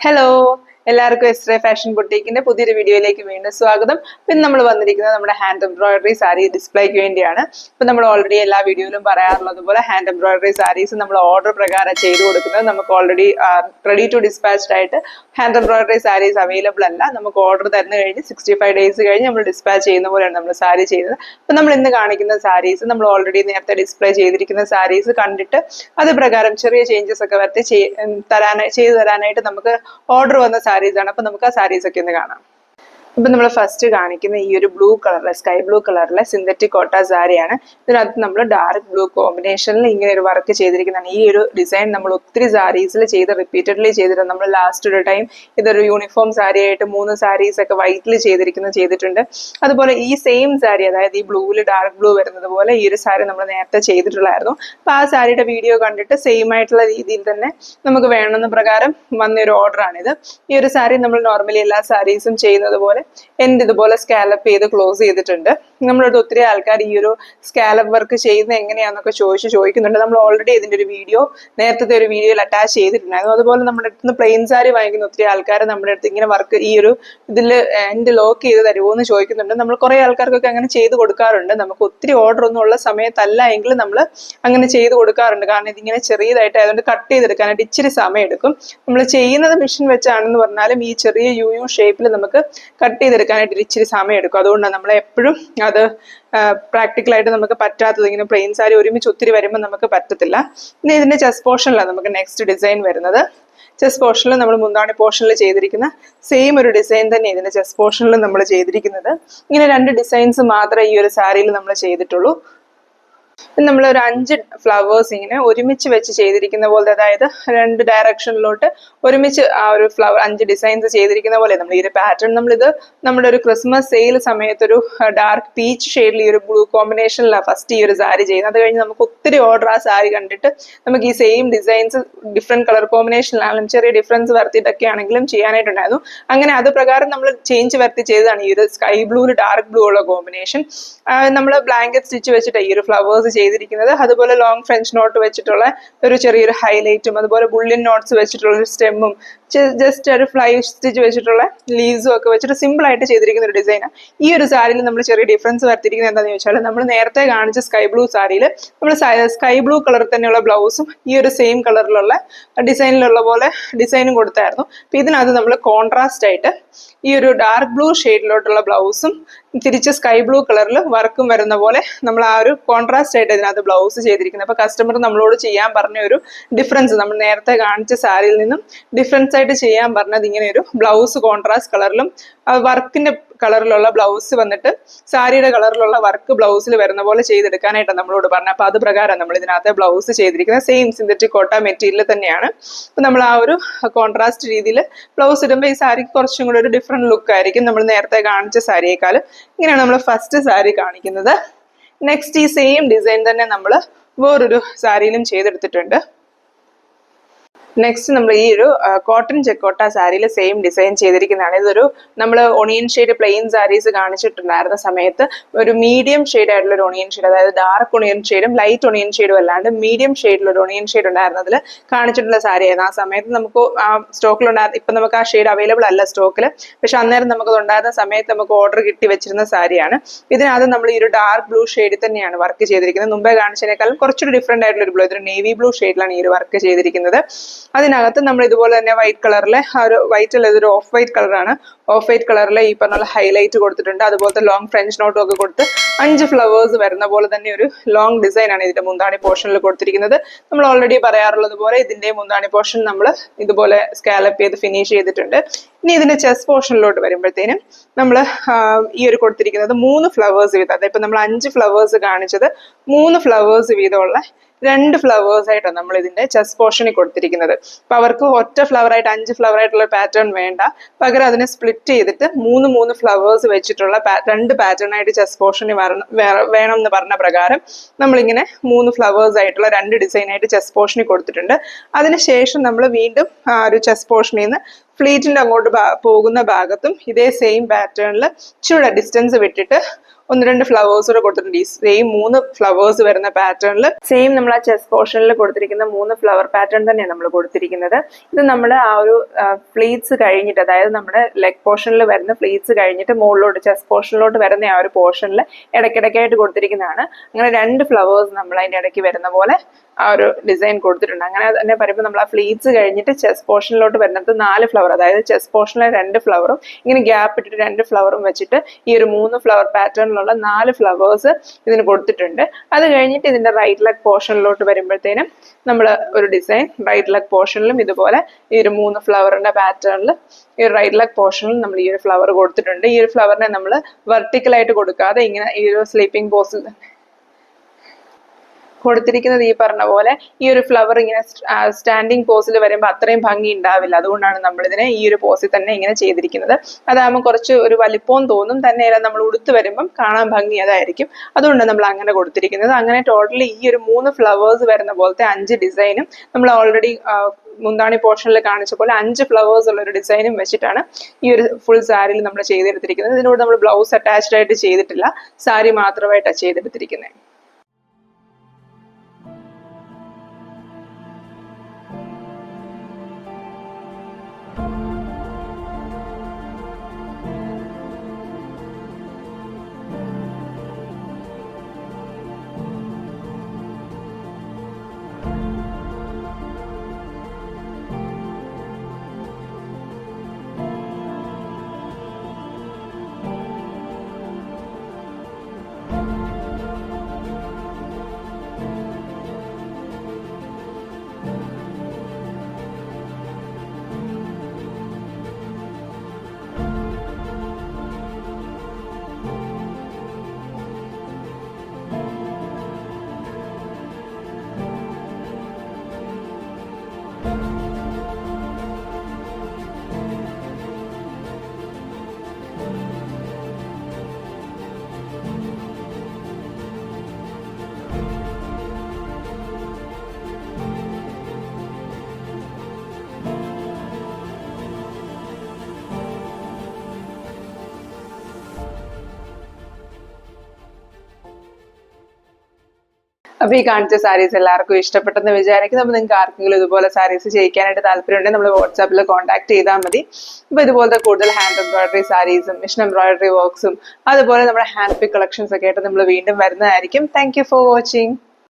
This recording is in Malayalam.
ഹലോ, എല്ലാവർക്കും എസ്റേ ഫാഷൻ ബുട്ടീക്കിന്റെ പുതിയൊരു വീഡിയോയിലേക്ക് വീണ്ടും സ്വാഗതം. പിന്നെ നമ്മൾ വന്നിരിക്കുന്നത് നമ്മുടെ ഹാൻഡ് എംബ്രോയിഡറി സാരി ഡിസ്പ്ലേക്ക് വേണ്ടിയാണ്. ഇപ്പൊ നമ്മൾ ഓൾറെഡി എല്ലാ വീഡിയോയിലും പറയാറുള്ളത് പോലെ ഹാൻഡ് എംബ്രോയിഡറി സാരീസ് നമ്മൾ ഓർഡർ പ്രകാരം ചെയ്തു കൊടുക്കുന്നത്. നമുക്ക് ഓൾറെഡി റെഡി ടു ഡിസ്പാച്ച്ഡ് ആയിട്ട് ഹാൻഡ് എംബ്രോയിഡറി സാരീസ് അവൈലബിൾ അല്ല. നമുക്ക് ഓർഡർ തന്നു കഴിഞ്ഞ് 65 ഡേയ്സ് കഴിഞ്ഞ് നമ്മൾ ഡിസ്പാച്ച് ചെയ്യുന്ന പോലെയാണ് നമ്മൾ സാരി ചെയ്യുന്നത്. അപ്പൊ നമ്മൾ ഇന്ന് കാണിക്കുന്ന സാരീസ് നമ്മൾ ഓൾറെഡി നേരത്തെ ഡിസ്പ്ലേ ചെയ്തിരിക്കുന്ന സാരീസ് കണ്ടിട്ട് അത് പ്രകാരം ചെറിയ ചേഞ്ചസ് ഒക്കെ വരുത്തി ചെയ്തു തരാനായിട്ട് നമുക്ക് ഓർഡർ വന്ന സാരീസ് ആണ്. അപ്പൊ നമുക്ക് ആ സാരീസ് ഒക്കെ ഒന്ന് കാണാം. ഇപ്പൊ നമ്മൾ ഫസ്റ്റ് കാണിക്കുന്ന ഈ ഒരു ബ്ലൂ കളറിലെ സ്കൈ ബ്ലൂ കളറിലെ സിന്തറ്റിക് കോട്ട സാരിയാണ്. ഇതിനകത്ത് നമ്മൾ ഡാർക്ക് ബ്ലൂ കോമ്പിനേഷനിൽ ഇങ്ങനെ ഒരു വർക്ക് ചെയ്തിരിക്കുന്നതാണ്. ഈ ഒരു ഡിസൈൻ നമ്മൾ ഒത്തിരി സാരീസിൽ റിപ്പീറ്റഡ്ലി ചെയ്തിട്ടുണ്ട്. നമ്മൾ ലാസ്റ്റ് ഒരു ടൈം ഇതൊരു യൂണിഫോം സാരി ആയിട്ട് 3 സാരീസ് ഒക്കെ വൈറ്റിൽ ചെയ്തിട്ടുണ്ട്. അതുപോലെ ഈ സെയിം സാരി, അതായത് ഈ ബ്ലൂവിൽ ഡാർക്ക് ബ്ലൂ വരുന്നത് പോലെ ഈ ഒരു സാരി നമ്മൾ നേരത്തെ ചെയ്തിട്ടുള്ളായിരുന്നു. അപ്പൊ ആ സാരിയുടെ വീഡിയോ കണ്ടിട്ട് സെയിം ആയിട്ടുള്ള രീതിയിൽ തന്നെ നമുക്ക് വേണമെന്ന പ്രകാരം വന്നൊരു ഓർഡറാണിത്. ഈ ഒരു സാരി നമ്മൾ നോർമലി എല്ലാ സാരീസും ചെയ്യുന്നത് പോലെ ഇതുപോലെ സ്കാലപ്പ് ചെയ്ത് ക്ലോസ് ചെയ്തിട്ടുണ്ട്. നമ്മളോട് ഒത്തിരി ആൾക്കാർ ഈ ഒരു സ്കാലപ്പ് വർക്ക് ചെയ്യുന്നത് എങ്ങനെയാണെന്നൊക്കെ ചോദിക്കുന്നുണ്ട്. നമ്മൾ ഓൾറെഡി ഇതിന്റെ ഒരു വീഡിയോ നേരത്തെ ഒരു വീഡിയോയിൽ അറ്റാച്ച് ചെയ്തിട്ടുണ്ടായിരുന്നു. അതുപോലെ നമ്മുടെ അടുത്ത് പ്ലെയിൻ സാരി വാങ്ങിക്കുന്ന ഒത്തിരി ആൾക്കാർ നമ്മുടെ അടുത്ത് ഇങ്ങനെ വർക്ക് ഈ ഒരു ഇതിൽ എൻഡ് ലോക്ക് ചെയ്ത് തരുമോ എന്ന് ചോദിക്കുന്നുണ്ട്. നമ്മൾ കുറെ ആൾക്കാർക്കൊക്കെ അങ്ങനെ ചെയ്ത് കൊടുക്കാറുണ്ട്. നമുക്ക് ഒത്തിരി ഓർഡർ ഒന്നും ഉള്ള സമയത്തല്ല എങ്കിൽ നമ്മൾ അങ്ങനെ ചെയ്ത് കൊടുക്കാറുണ്ട്. കാരണം ഇതിങ്ങനെ ചെറിയതായിട്ട് ആയതുകൊണ്ട് കട്ട് ചെയ്തെടുക്കാനായിട്ട് ഇച്ചിരി സമയം എടുക്കും. നമ്മൾ ചെയ്യുന്നത് മെഷീൻ വെച്ചാണെന്ന് പറഞ്ഞാലും ഈ ചെറിയ യു ഷേപ്പിൽ നമുക്ക് കട്ട് ചെയ്തെടുക്കാനായിട്ട് ഇച്ചിരി സമയം എടുക്കും. അതുകൊണ്ടാണ് നമ്മൾ എപ്പോഴും അത് പ്രാക്ടിക്കലായിട്ട് നമുക്ക് പറ്റാത്തത്. ഇങ്ങനെ പ്ലെയിൻ സാരി ഒരുമിച്ച് ഒത്തിരി വരുമ്പോൾ നമുക്ക് പറ്റത്തില്ല. ഇനി ഇതിന്റെ ചെസ്റ്റ് പോർഷനിലാണ് നമുക്ക് നെക്സ്റ്റ് ഡിസൈൻ വരുന്നത്. ചെസ്റ്റ് പോർഷനിൽ നമ്മൾ മുന്താണി പോർഷനിൽ ചെയ്തിരിക്കുന്ന സെയിം ഒരു ഡിസൈൻ തന്നെ ഇതിന്റെ ചെസ്റ്റ് പോർഷനിൽ നമ്മൾ ചെയ്തിരിക്കുന്നത്. ഇങ്ങനെ 2 ഡിസൈൻസ് മാത്രമേ ഈ ഒരു സാരിയിൽ നമ്മൾ ചെയ്തിട്ടുള്ളൂ. നമ്മൾ ഒരു 5 ഫ്ലവേഴ്സ് ഇങ്ങനെ ഒരുമിച്ച് വെച്ച് ചെയ്തിരിക്കുന്ന പോലെ, അതായത് 2 ഡയറക്ഷനിലോട്ട് ഒരുമിച്ച് ആ ഒരു 5 ഡിസൈൻസ് ചെയ്തിരിക്കുന്ന പോലെ നമ്മൾ ഈ ഒരു പാറ്റേൺ നമ്മളിത് നമ്മുടെ ഒരു ക്രിസ്മസ് സെയിൽ സമയത്തൊരു ഡാർക്ക് പീച്ച് ഷെയ്ഡിൽ ഈ ഒരു ബ്ലൂ കോമ്പിനേഷനിലാണ് ഫസ്റ്റ് ഈ ഒരു സാരി ചെയ്യുന്നത്. അത് കഴിഞ്ഞ് നമുക്ക് ഒത്തിരി ഓർഡർ ആ സാരി കണ്ടിട്ട് നമുക്ക് ഈ സെയിം ഡിസൈൻസ് ഡിഫറെന്റ് കളർ കോമ്പിനേഷനിലാണെങ്കിലും ചെറിയ ഡിഫറൻസ് വരുത്തിയിട്ടൊക്കെ ആണെങ്കിലും ചെയ്യാനായിട്ടുണ്ടായിരുന്നു. അങ്ങനെ അത് പ്രകാരം നമ്മൾ ചേഞ്ച് വരുത്തി ചെയ്തതാണ് ഈ ഒരു സ്കൈ ബ്ലൂവിൽ ഡാർക്ക് ബ്ലൂ ഉള്ള കോമ്പിനേഷൻ. നമ്മൾ ബ്ലാങ്കറ്റ് സ്റ്റിച്ച് വെച്ചിട്ട് ഈ ഒരു ഫ്ലവേഴ്സ് ചെയ്തിരിക്കുന്നത്. അതുപോലെ ലോങ് ഫ്രഞ്ച് നോട്ട് വെച്ചിട്ടുള്ള ഒരു ചെറിയൊരു ഹൈലൈറ്റും അതുപോലെ ബുള്ളിൻ നോട്ട്സ് വെച്ചിട്ടുള്ള ഒരു സ്റ്റെമ്മും ജസ്റ്റ് ഒരു ഫ്ലൈ സ്റ്റിച്ച് വെച്ചിട്ടുള്ള ലീവ്സും ഒക്കെ വെച്ചിട്ട് സിമ്പിൾ ആയിട്ട് ചെയ്തിരിക്കുന്ന ഒരു ഡിസൈനാണ്. ഈ ഒരു സാരിയിൽ നമ്മൾ ചെറിയ ഡിഫറൻസ് വരുത്തിയിരിക്കുന്നത് എന്താണെന്ന് ചോദിച്ചാൽ, നമ്മൾ നേരത്തെ കാണിച്ച സ്കൈ ബ്ലൂ സാരിയിൽ നമ്മൾ സ്കൈ ബ്ലൂ കളറിൽ തന്നെയുള്ള ബ്ലൗസും ഈ ഒരു സെയിം കളറിലുള്ള ഡിസൈനിലുള്ള പോലെ ഡിസൈനും കൊടുത്തായിരുന്നു. അപ്പൊ ഇതിനകത്ത് നമ്മൾ കോൺട്രാസ്റ്റ് ആയിട്ട് ഈ ഒരു ഡാർക്ക് ബ്ലൂ ഷെയ്ഡിലോട്ടുള്ള ബ്ലൗസും തിരിച്ച് സ്കൈ ബ്ലൂ കളറിൽ വർക്കും വരുന്ന പോലെ നമ്മൾ ആ ഒരു കോൺട്രാസ്റ്റ് ആയിട്ട് ഇതിനകത്ത് ബ്ലൗസ് ചെയ്തിരിക്കുന്നത്. അപ്പൊ കസ്റ്റമർ നമ്മളോട് ചെയ്യാൻ പറഞ്ഞ ഒരു ഡിഫറൻസ്, നമ്മൾ നേരത്തെ കാണിച്ച സാരിയിൽ നിന്നും ഡിഫറൻസ് ആയിട്ട് ചെയ്യാൻ പറഞ്ഞത് ഇങ്ങനെ ഒരു ബ്ലൗസ് കോൺട്രാസ്റ്റ് കളറിലും വർക്കിന്റെ കളറിലുള്ള ബ്ലൗസ് വന്നിട്ട് സാരിയുടെ കളറിലുള്ള വർക്ക് ബ്ലൗസിൽ വരുന്ന പോലെ ചെയ്തെടുക്കാനായിട്ടാണ് നമ്മളോട് പറഞ്ഞത്. അപ്പൊ അത് പ്രകാരം നമ്മൾ ഇതിനകത്ത് ബ്ലൗസ് ചെയ്തിരിക്കുന്നത് സെയിം സിന്തറ്റിക് കോട്ട മെറ്റീരിയൽ തന്നെയാണ്. അപ്പൊ നമ്മൾ ആ ഒരു കോൺട്രാസ്റ്റ് രീതിയിൽ ബ്ലൗസ് ഇടുമ്പോൾ ഈ സാരിക്ക് കുറച്ചും കൂടി ഒരു ഡിഫറെന്റ് ലുക്ക് ആയിരിക്കും നമ്മൾ നേരത്തെ കാണിച്ച സാരിയേക്കാൾ. ഇങ്ങനെയാണ് നമ്മൾ ഫസ്റ്റ് സാരി കാണിക്കുന്നത്. നെക്സ്റ്റ് ഈ സെയിം ഡിസൈൻ തന്നെ നമ്മൾ വേറൊരു സാരിയിലും ചെയ്തെടുത്തിട്ടുണ്ട്. നെക്സ്റ്റ് നമ്മൾ ഈ ഒരു കോട്ടൺ ചെക്കോട്ട സാരിയിൽ സെയിം ഡിസൈൻ ചെയ്തിരിക്കുന്നതാണ്. ഇതൊരു നമ്മൾ ഒണിയൻ ഷെയ്ഡ് പ്ലെയിൻ സാരീസ് കാണിച്ചിട്ടുണ്ടായിരുന്ന സമയത്ത് ഒരു മീഡിയം ഷെയ്ഡ് ആയിട്ടുള്ള ഒരു ഒണിയൻ ഷെയ്ഡ്, അതായത് ഡാർക്ക് ഒണിയൻ ഷെയ്ഡും ലൈറ്റ് ഒണിയൻ ഷെയ്ഡും അല്ലാണ്ട് മീഡിയം ഷെയ്ഡിലൊരു ഒണിയൻ ഷെയ്ഡ് ഉണ്ടായിരുന്നതിൽ കാണിച്ചിട്ടുള്ള സാരിയായിരുന്നു. ആ സമയത്ത് നമുക്ക് സ്റ്റോക്കിലുണ്ടായിരുന്നു. ഇപ്പം നമുക്ക് ആ ഷെയ്ഡ് അവൈലബിൾ അല്ല സ്റ്റോക്കിൽ, പക്ഷെ അന്നേരം നമുക്കത് ഉണ്ടായിരുന്ന സമയത്ത് നമുക്ക് ഓർഡർ കിട്ടി വെച്ചിരുന്ന സാരിയാണ്. ഇതിനകത്ത് നമ്മൾ ഈ ഒരു ഡാർക്ക് ബ്ലൂ ഷെയ്ഡിൽ തന്നെയാണ് വർക്ക് ചെയ്തിരിക്കുന്നത്. മുമ്പേ കാണിച്ചതിനേക്കാളും കുറച്ചൊരു ഡിഫറെന്റ് ആയിട്ടുള്ള ഒരു ബ്ലൂ, ഇതൊരു നേവി ബ്ലൂ ഷെയ്ഡിലാണ് ഈ ഒരു വർക്ക് ചെയ്തിരിക്കുന്നത്. അതിനകത്ത് നമ്മൾ ഇതുപോലെ തന്നെ വൈറ്റ് കളറിലെ ഒരു വൈറ്റ് അല്ല, ഇതൊരു ഓഫ് വൈറ്റ് കളറാണ്. ഓഫ് വൈറ്റ് കളറിലെ ഈ പറഞ്ഞ ഹൈലൈറ്റ് കൊടുത്തിട്ടുണ്ട്. അതുപോലത്തെ ലോങ് ഫ്രഞ്ച് നോട്ടും ഒക്കെ കൊടുത്ത് 5 ഫ്ലവേഴ്സ് വരുന്ന പോലെ തന്നെ ഒരു ലോങ് ഡിസൈൻ ആണ് ഇതിന്റെ മുന്താണി പോർഷനിൽ കൊടുത്തിരിക്കുന്നത്. നമ്മൾ ഓൾറെഡി പറയാറുള്ളത് പോലെ ഇതിന്റെ മുന്താണി പോർഷൻ നമ്മൾ ഇതുപോലെ സ്കാലപ്പ് ചെയ്ത് ഫിനിഷ് ചെയ്തിട്ടുണ്ട്. ഇനി ഇതിന്റെ ചെസ്റ്റ് പോർഷനിലോട്ട് വരുമ്പോഴത്തേനും നമ്മൾ ഈ ഒരു കൊടുത്തിരിക്കുന്നത് 3 ഫ്ലവേഴ്സ് വീതം, അതായത് ഇപ്പൊ നമ്മൾ 5 ഫ്ലവേഴ്സ് കാണിച്ചത് 3 ഫ്ലവേഴ്സ് വീതമുള്ള 2 ഫ്ലവേഴ്സ് ആയിട്ടാണ് നമ്മൾ ഇതിന്റെ ചെസ്റ്റ് പോർഷനിൽ കൊടുത്തിരിക്കുന്നത്. അപ്പൊ അവർക്ക് ഒറ്റ ഫ്ലവർ ആയിട്ട് 5 ഫ്ലവർ ആയിട്ടുള്ള പാറ്റേൺ വേണ്ട, പകരം അതിനെ സ്പ്ലിറ്റ് ചെയ്തിട്ട് 3 ഫ്ലവേഴ്സ് വെച്ചിട്ടുള്ള 2 പാറ്റേൺ ആയിട്ട് ചെസ്റ്റ് പോർഷനിൽ വേണം എന്ന് പറഞ്ഞ പ്രകാരം നമ്മളിങ്ങനെ 3 ഫ്ലവേഴ്സ് ആയിട്ടുള്ള 2 ഡിസൈൻ ആയിട്ട് ചെസ്റ്റ് പോർഷനിൽ കൊടുത്തിട്ടുണ്ട്. അതിനുശേഷം നമ്മൾ വീണ്ടും ആ ഒരു ചെസ്റ്റ് പോർഷനിൽ നിന്ന് ഫ്ലീറ്റിന്റെ അങ്ങോട്ട് പോകുന്ന ഭാഗത്തും ഇതേ സെയിം പാറ്റേണിൽ ഇച്ചിരി ഡിസ്റ്റൻസ് വിട്ടിട്ട് ഒന്ന് രണ്ട് ഫ്ലവേഴ്സ് കൂടെ കൊടുത്തിട്ടുണ്ട്. ഈ സെയിം 3 ഫ്ലവേഴ്സ് വരുന്ന പാറ്റേണിൽ സെയിം നമ്മൾ ആ ചെസ്റ്റ് പോർഷനിൽ കൊടുത്തിരിക്കുന്ന 3 ഫ്ലവർ പാറ്റേൺ തന്നെയാണ് നമ്മൾ കൊടുത്തിരിക്കുന്നത്. ഇത് നമ്മൾ ആ ഒരു ഫ്ലീറ്റ്സ് കഴിഞ്ഞിട്ട്, അതായത് നമ്മുടെ ലെഗ് പോർഷനിൽ വരുന്ന ഫ്ലീറ്റ്സ് കഴിഞ്ഞിട്ട് മുകളിലോട്ട് ചെസ്റ്റ് പോർഷനിലോട്ട് വരുന്ന ആ ഒരു പോർഷനിൽ ഇടയ്ക്കിടയ്ക്കായിട്ട് കൊടുത്തിരിക്കുന്നതാണ്. അങ്ങനെ 2 ഫ്ലവേഴ്സ് നമ്മൾ അതിൻ്റെ ഇടയ്ക്ക് വരുന്ന പോലെ ആ ഒരു ഡിസൈൻ കൊടുത്തിട്ടുണ്ട്. അങ്ങനെ തന്നെ പറയുമ്പോൾ നമ്മൾ ആ ഫ്ലീറ്റ്സ് കഴിഞ്ഞിട്ട് ചെസ്റ്റ് പോർഷനിലോട്ട് വരുന്നത് 4 ഫ്ലവർ, അതായത് ചെസ്റ്റ് പോർഷനിലെ 2 ഫ്ലവറും ഇങ്ങനെ ഗ്യാപ്പ് ഇട്ടിട്ട് 2 ഫ്ലവറും വെച്ചിട്ട് ഈ ഒരു 3 ഫ്ലവർ പാറ്റേണിലുള്ള 4 ഫ്ലവേഴ്സ് ഇതിന് കൊടുത്തിട്ടുണ്ട്. അത് കഴിഞ്ഞിട്ട് ഇതിന്റെ റൈറ്റ് ലെഗ് പോർഷനിലോട്ട് വരുമ്പോഴത്തേനും നമ്മൾ ഒരു ഡിസൈൻ റൈറ്റ് ലെഗ് പോർഷനിലും ഇതുപോലെ ഈ ഒരു 3 ഫ്ലവറിന്റെ പാറ്റേണിൽ ഈ റൈറ്റ് ലെഗ് പോർഷനിൽ നമ്മൾ ഈ ഒരു ഫ്ലവർ കൊടുത്തിട്ടുണ്ട്. ഈ ഒരു ഫ്ലവറിനെ നമ്മൾ വെർട്ടിക്കലായിട്ട് കൊടുക്കാതെ ഇങ്ങനെ ഈ ഒരു സ്ലീപ്പിംഗ് പോസിൽ കൊടുത്തിരിക്കുന്നത്. ഈ പറഞ്ഞ പോലെ ഈ ഒരു ഫ്ലവർ ഇങ്ങനെ സ്റ്റാൻഡിങ് പോസിൽ വരുമ്പോൾ അത്രയും ഭംഗി ഉണ്ടാവില്ല. അതുകൊണ്ടാണ് നമ്മൾ ഇതിനെ ഈ ഒരു പോസിൽ തന്നെ ഇങ്ങനെ ചെയ്തിരിക്കുന്നത്. അതാകുമ്പോൾ കുറച്ച് ഒരു വലിപ്പവും തോന്നും, തന്നെയല്ല നമ്മൾ ഉടുത്ത് വരുമ്പം കാണാൻ ഭംഗി അതായിരിക്കും. അതുകൊണ്ടാണ് നമ്മൾ അങ്ങനെ കൊടുത്തിരിക്കുന്നത്. അങ്ങനെ ടോട്ടലി ഈ ഒരു 3 ഫ്ലവേഴ്സ് വരുന്ന പോലത്തെ 5 ഡിസൈനും നമ്മൾ ഓൾറെഡി മുന്താണി പോർഷനിൽ കാണിച്ച പോലെ 5 ഫ്ലവേഴ്സ് ഉള്ള ഒരു ഡിസൈനും വെച്ചിട്ടാണ് ഈ ഒരു ഫുൾ സാരിയിൽ നമ്മൾ ചെയ്തെടുത്തിരിക്കുന്നത്. ഇതിനോട് നമ്മൾ ബ്ലൗസ് അറ്റാച്ച്ഡ് ആയിട്ട് ചെയ്തിട്ടില്ല, സാരി മാത്രമായിട്ടാണ് ചെയ്തെടുത്തിരിക്കുന്നത്. അപ്പൊ ഈ കാണിച്ച സാരീസ് എല്ലാവർക്കും ഇഷ്ടപ്പെട്ടെന്ന് വിചാരിക്കുന്നു. അപ്പൊ നിങ്ങൾക്ക് ആർക്കെങ്കിലും ഇതുപോലെ സാരീസ് ചെയ്യിക്കാനായിട്ട് താല്പര്യമുണ്ടെങ്കിൽ നമ്മൾ വാട്സാപ്പിൽ കോൺടാക്ട് ചെയ്താൽ മതി. അപ്പൊ ഇതുപോലത്തെ കൂടുതൽ ഹാൻഡ് എംബ്രോയിഡറി സാരീസും മിഷൻ എംബ്രോയിഡറി വർക്ക്സും അതുപോലെ നമ്മുടെ ഹാൻഡ് പിക്ക് കളക്ഷൻസ് ഒക്കെ ആയിട്ട് നമ്മൾ വീണ്ടും വരുന്നതായിരിക്കും. Thank you for watching.